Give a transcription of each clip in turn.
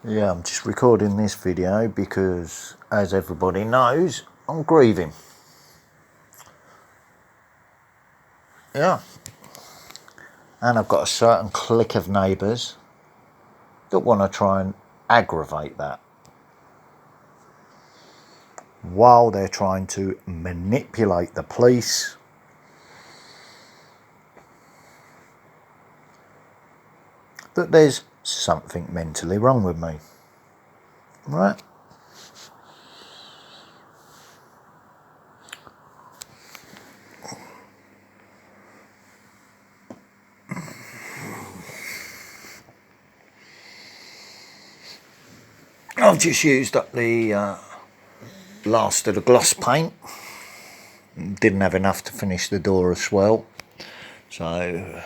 Yeah, I'm just recording this video because, as everybody knows, I'm grieving. Yeah. And I've got a certain clique of neighbours that want to try and aggravate that while they're trying to manipulate the police that there's something mentally wrong with me. Right? I've just used up the last of the gloss paint. Didn't have enough to finish the door as well. So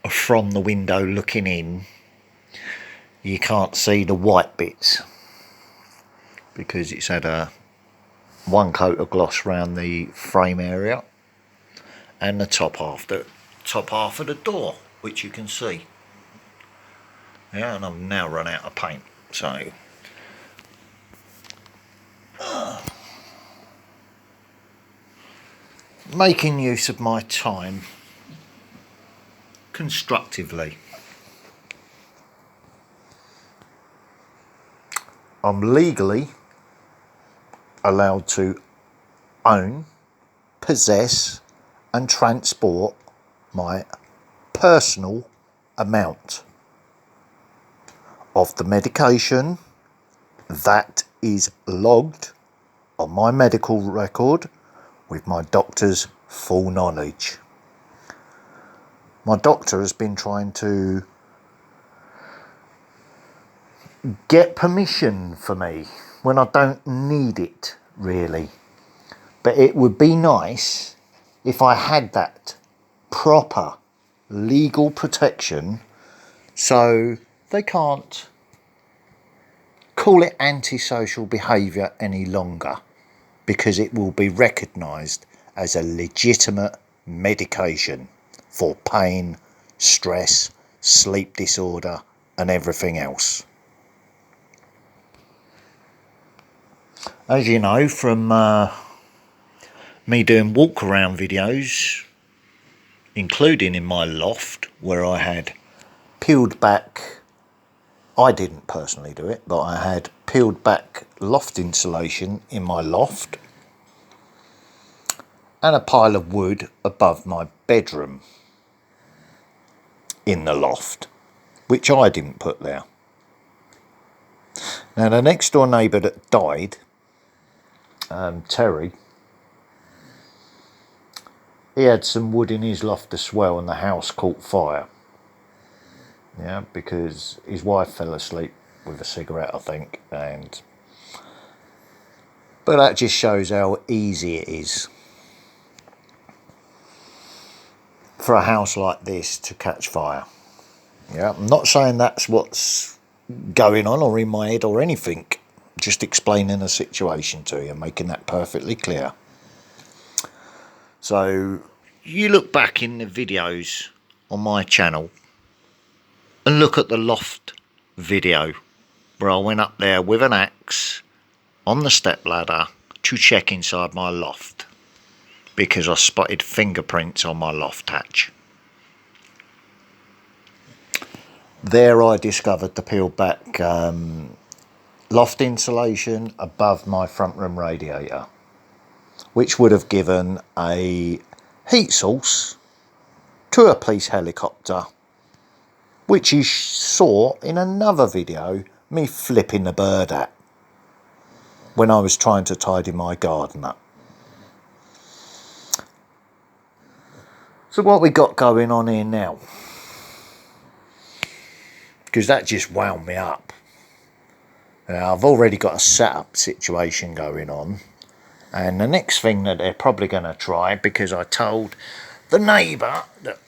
from the window looking in, you can't see the white bits because it's had one coat of gloss around the frame area and the top half of the door, which you can see. Yeah, and I've now run out of paint, so making use of my time constructively. I'm legally allowed to own, possess and transport my personal amount of the medication that is logged on my medical record with my doctor's full knowledge. My doctor has been trying to get permission for me when I don't need it, really. But it would be nice if I had that proper legal protection so they can't call it antisocial behaviour any longer, because it will be recognised as a legitimate medication for pain, stress, sleep disorder and everything else. As you know from me doing walk around videos, including in my loft where I had peeled back, I didn't personally do it, but I had peeled back loft insulation in my loft and a pile of wood above my bedroom in the loft, which I didn't put there. Now the next door neighbour that died, Terry, he had some wood in his loft as well and the house caught fire. Yeah, because his wife fell asleep with a cigarette, I think, but that just shows how easy it is for a house like this to catch fire. Yeah, I'm not saying that's what's going on or in my head or anything, just explaining the situation to you, making that perfectly clear. So you look back in the videos on my channel and look at the loft video where I went up there with an axe on the step ladder to check inside my loft because I spotted fingerprints on my loft hatch. There I discovered the peeled back loft insulation above my front room radiator, which would have given a heat source to a police helicopter, which you saw in another video me flipping the bird at when I was trying to tidy my garden up. So what we got going on here now, because that just wound me up. Now, I've already got a setup situation going on, and the next thing that they're probably going to try, because I told the neighbour that,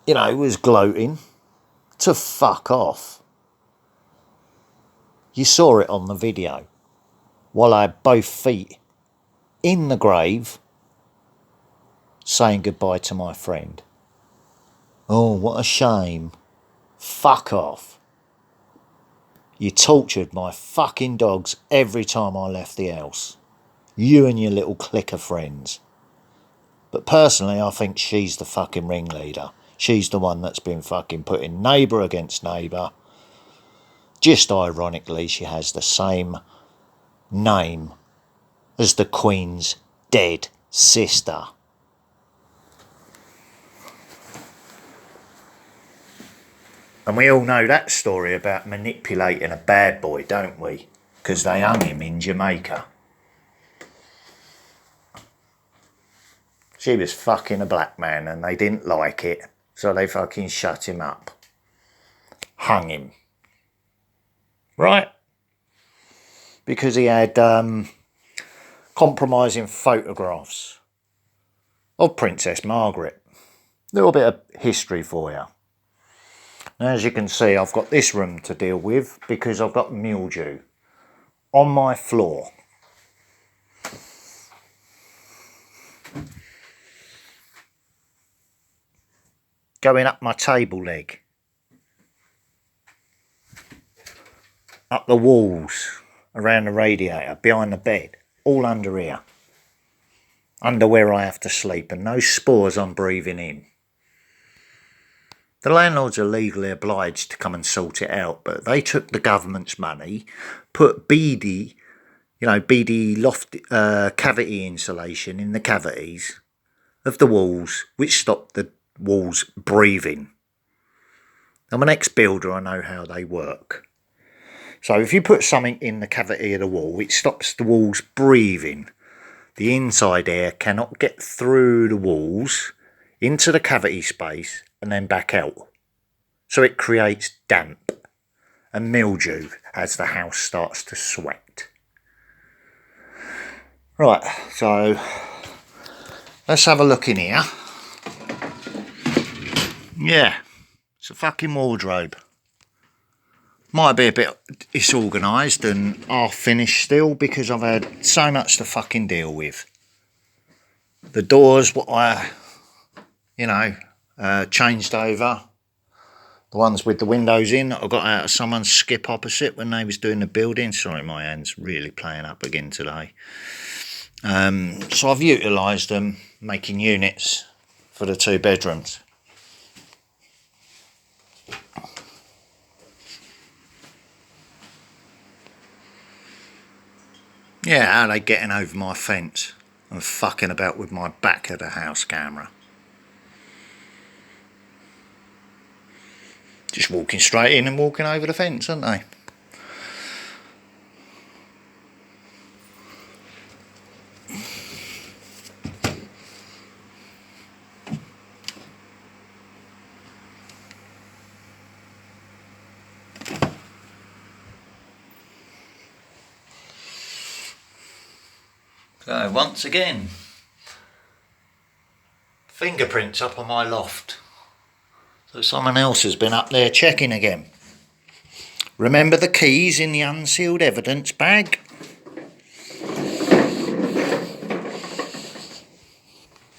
you know, was gloating, to fuck off. You saw it on the video, while I had both feet in the grave saying goodbye to my friend. Oh, what a shame. Fuck off. You tortured my fucking dogs every time I left the house. You and your little clique of friends. But personally, I think she's the fucking ringleader. She's the one that's been fucking putting neighbour against neighbour. Just ironically, she has the same name as the Queen's dead sister. And we all know that story about manipulating a bad boy, don't we? Because they hung him in Jamaica. She was fucking a black man and they didn't like it, so they fucking shut him up. Hung him. Right? Because he had compromising photographs of Princess Margaret. Little bit of history for you. Now, as you can see, I've got this room to deal with because I've got mildew on my floor. Going up my table leg. Up the walls, around the radiator, behind the bed, all under here. Under where I have to sleep, and those spores I'm breathing in. The landlords are legally obliged to come and sort it out, but they took the government's money, put BD loft cavity insulation in the cavities of the walls, which stopped the walls breathing. I'm an ex-builder, I know how they work. So if you put something in the cavity of the wall, it stops the walls breathing. The inside air cannot get through the walls into the cavity space and then back out. So it creates damp and mildew as the house starts to sweat. Right, so let's have a look in here. Yeah, it's a fucking wardrobe. Might be a bit disorganised and half finished still because I've had so much to fucking deal with. The doors, what I, changed over. The ones with the windows in, I got out of someone's skip opposite when they was doing the building. Sorry, my hand's really playing up again today. So I've utilised them, making units for the 2 bedrooms. Yeah, how are they getting over my fence and fucking about with my back of the house camera? Just walking straight in and walking over the fence, aren't they? So once again, fingerprints up on my loft. So someone else has been up there checking again. Remember the keys in the unsealed evidence bag?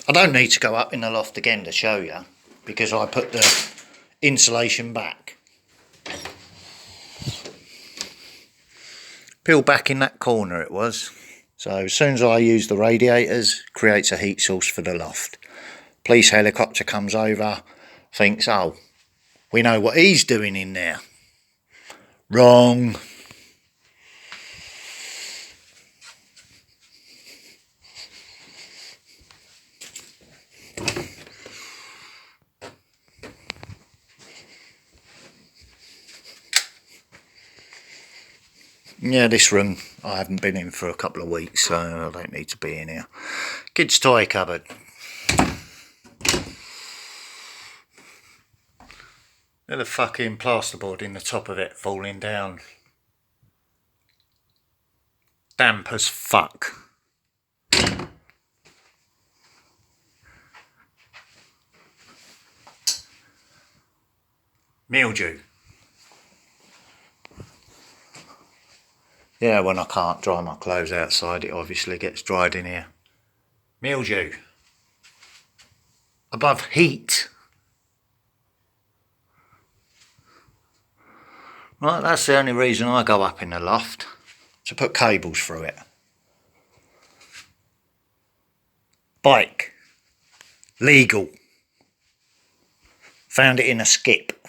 I don't need to go up in the loft again to show you because I put the insulation back. Peeled back in that corner it was. So as soon as I use the radiators, creates a heat source for the loft. Police helicopter comes over, thinks, oh, we know what he's doing in there. Wrong. Yeah, this room I haven't been in for a couple of weeks, so I don't need to be in here. Kids' toy cupboard. Look at the fucking plasterboard in the top of it falling down. Damp as fuck. Mildew. Yeah, when I can't dry my clothes outside, it obviously gets dried in here. Mildew. Above heat. Right, that's the only reason I go up in the loft, to put cables through it. Bike. Legal. Found it in a skip.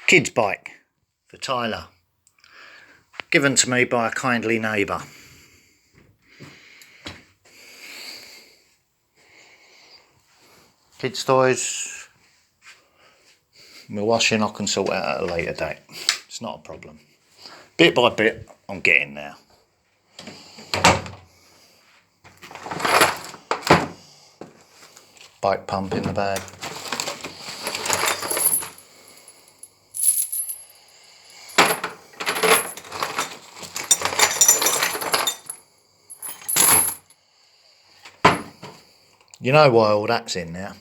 Kid's bike for Tyler. Given to me by a kindly neighbour. Kids' toys. My washing I can sort out at a later date. It's not a problem. Bit by bit, I'm getting there. Bike pump in the bag. You know why all that's in there?